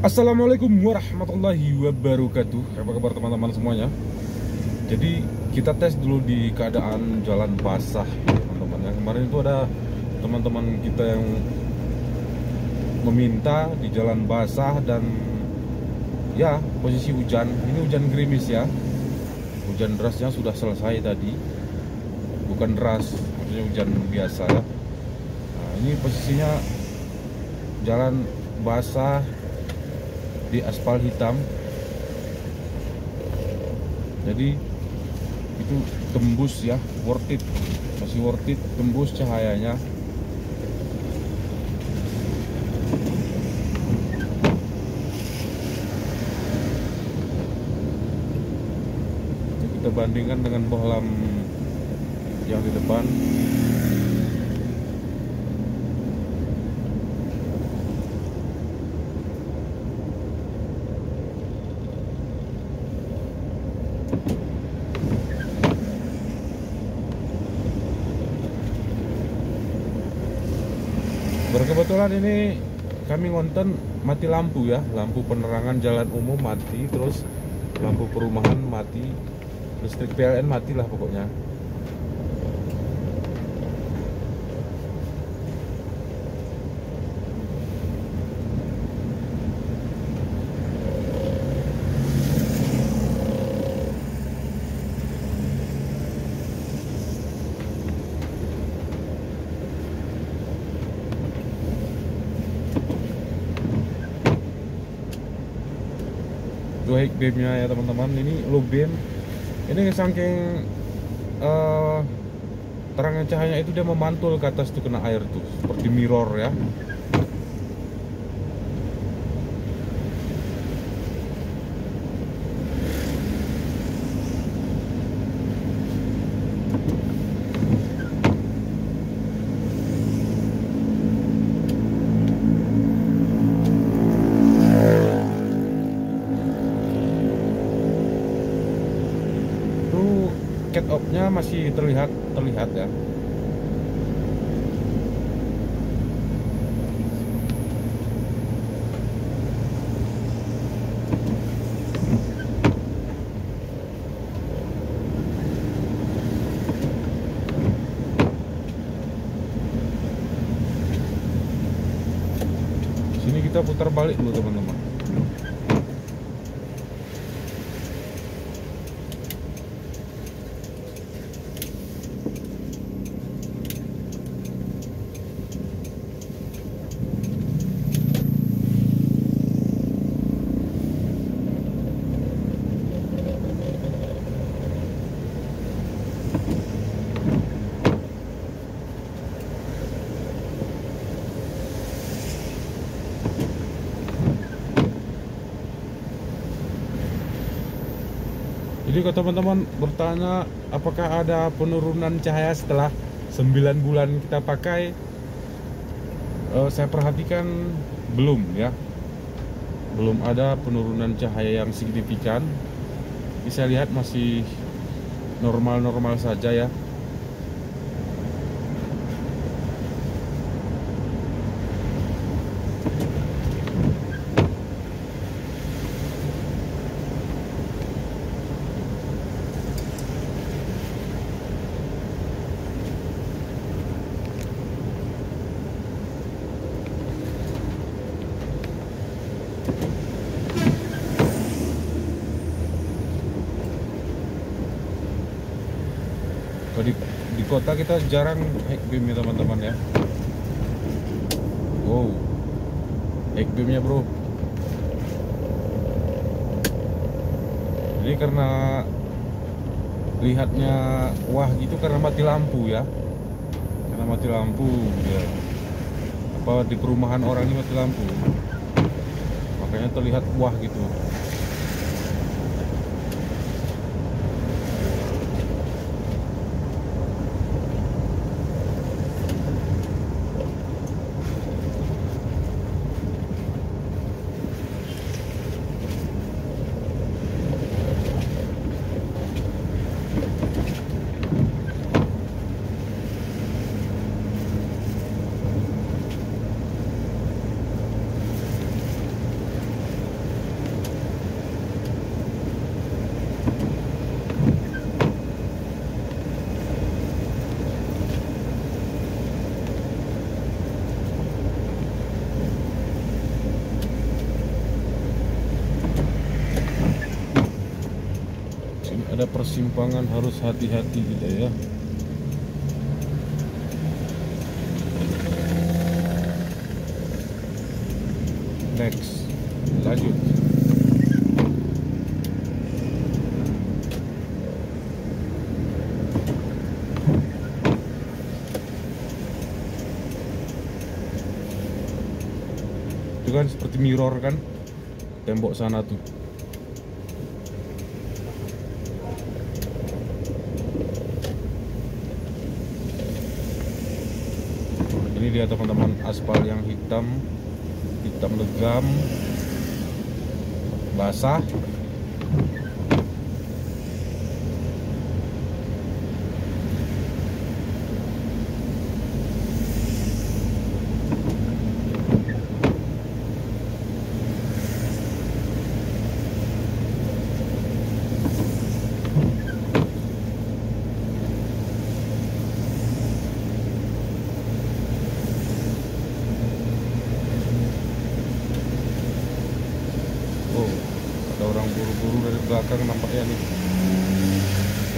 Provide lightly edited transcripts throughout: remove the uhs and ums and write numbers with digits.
Assalamualaikum warahmatullahi wabarakatuh. Apa kabar teman-teman semuanya? Jadi kita tes dulu di keadaan jalan basah, teman-teman. Yang kemarin itu ada teman-teman kita yang meminta di jalan basah dan ya posisi hujan. Ini hujan gerimis ya. Hujan derasnya sudah selesai tadi. Bukan deras, maksudnya hujan biasa ya. Nah, ini posisinya jalan basah di aspal hitam, jadi itu tembus ya, worth it, masih worth it, tembus cahayanya. Kita bandingkan dengan bohlam yang di depan. Berkebetulan ini kami ngonten mati lampu ya, lampu penerangan jalan umum mati, terus lampu perumahan mati, listrik PLN mati lah pokoknya. Itu high beamnya ya teman-teman. Ini low beam, ini saking terangnya cahaya itu dia memantul ke atas tuh, kena air tuh seperti mirror ya. Cat off-nya masih terlihat ya. Sini kita putar balik dulu teman-teman. Jadi kalau teman-teman bertanya apakah ada penurunan cahaya setelah 9 bulan kita pakai, saya perhatikan belum ya. Belum ada penurunan cahaya yang signifikan. Bisa lihat masih normal-normal saja ya. Di kota kita jarang high beam ya teman-teman ya. Wow, high beamnya bro. Ini karena lihatnya wah gitu karena mati lampu ya. Karena mati lampu ya. Apa di perumahan orang ini mati lampu, makanya terlihat wah gitu. ada persimpangan harus hati-hati kita ya. Next, lanjut. Itu kan seperti mirror kan, tembok sana tuh. Ini dia teman-teman, aspal yang hitam legam, basah. Oh, ada orang buru-buru dari belakang nampaknya nih.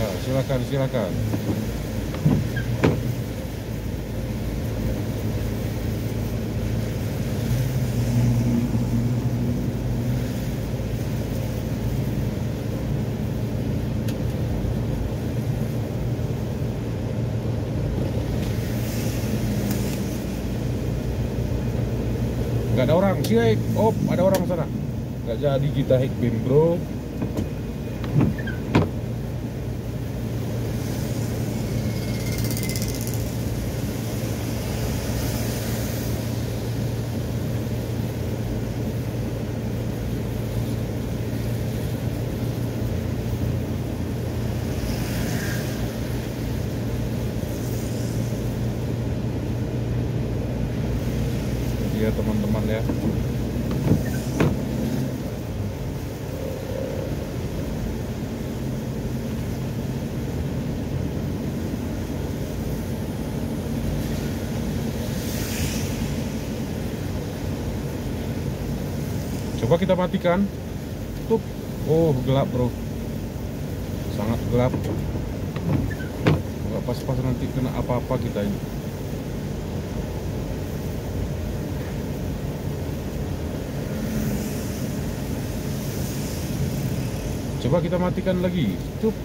Ya, silakan. Nggak ada orang, sih. Oh, ada orang sana. Nggak jadi kita hike beam, bro. Ya teman-teman ya. Coba kita matikan. Tuh. Oh, gelap, bro. Sangat gelap. Nggak pas-pas nanti kena apa-apa kita ini. Coba kita matikan lagi. Cup.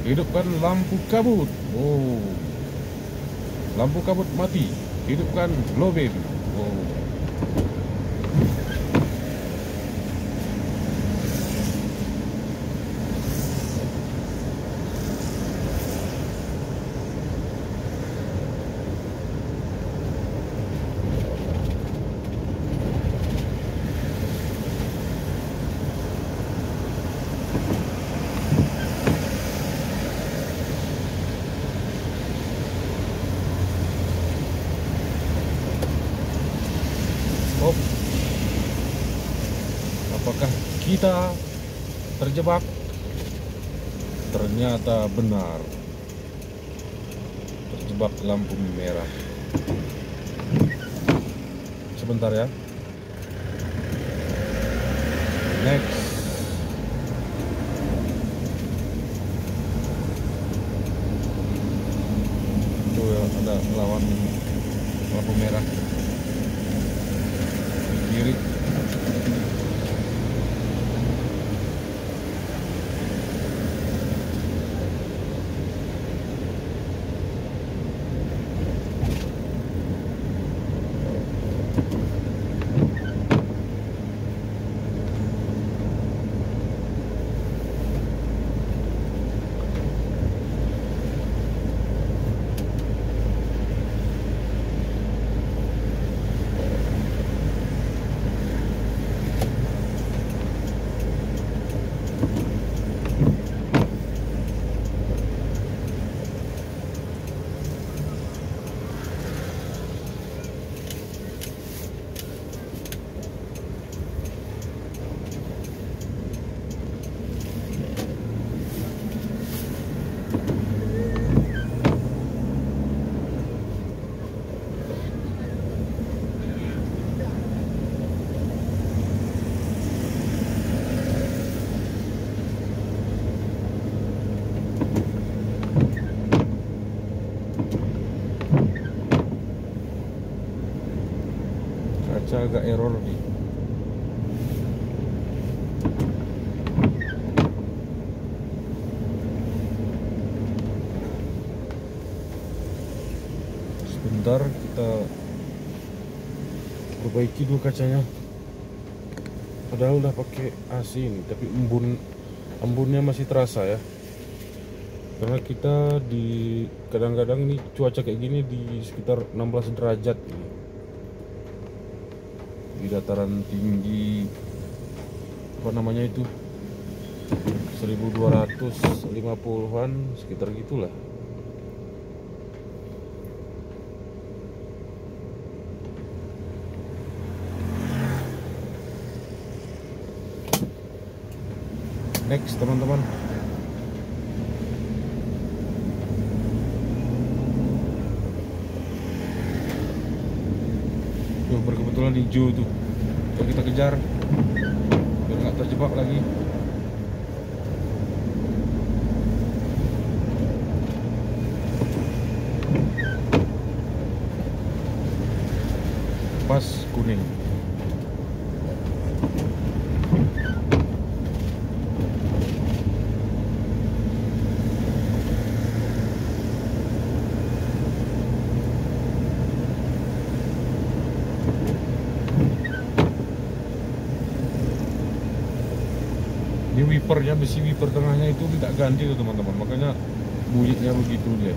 Hidupkan lampu kabut. Oh. Lampu kabut mati. Hidupkan low beam. Oh. Oh, apakah kita terjebak? Ternyata benar, terjebak lampu merah. Sebentar ya. Next. Tuh ya, ada lawan lampu merah kiri. agak error nih. Sebentar kita perbaiki dulu kacanya. Padahal udah pakai AC ini, tapi embunnya masih terasa ya. Karena kita kadang-kadang ini cuaca kayak gini di sekitar 16 derajat ini. Di dataran tinggi apa namanya itu 1250-an sekitar gitulah. Next teman-teman. Tuh berkebetulan hijau tuh. Coba kita kejar biar nggak terjebak lagi. Pas kuning. Ini wipernya, besi wiper tengahnya itu tidak ganti tuh teman-teman, makanya bunyinya begitu dia.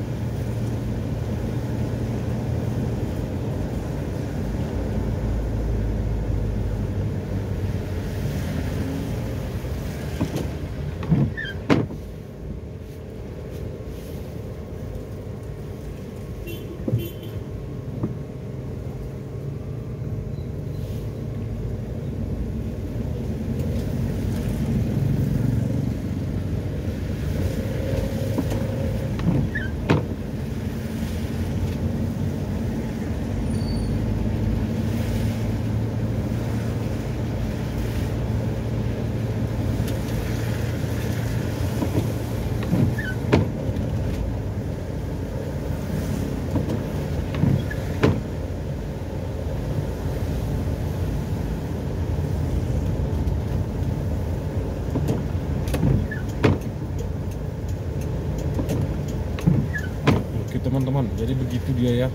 Teman-teman, jadi begitu dia ya.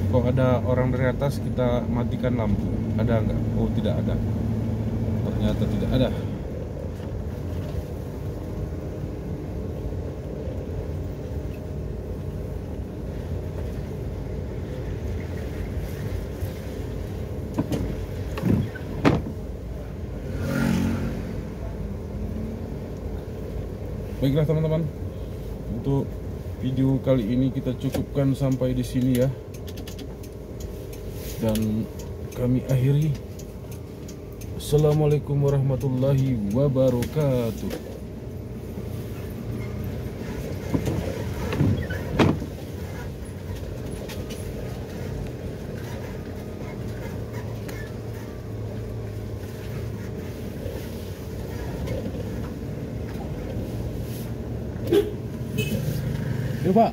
Kok ada orang dari atas, kita matikan lampu. Ada nggak? Oh, tidak ada. Ternyata tidak ada. Baiklah teman-teman, untuk video kali ini kita cukupkan sampai di sini ya. Dan kami akhiri. Assalamualaikum warahmatullahi wabarakatuh. Yuk Pak.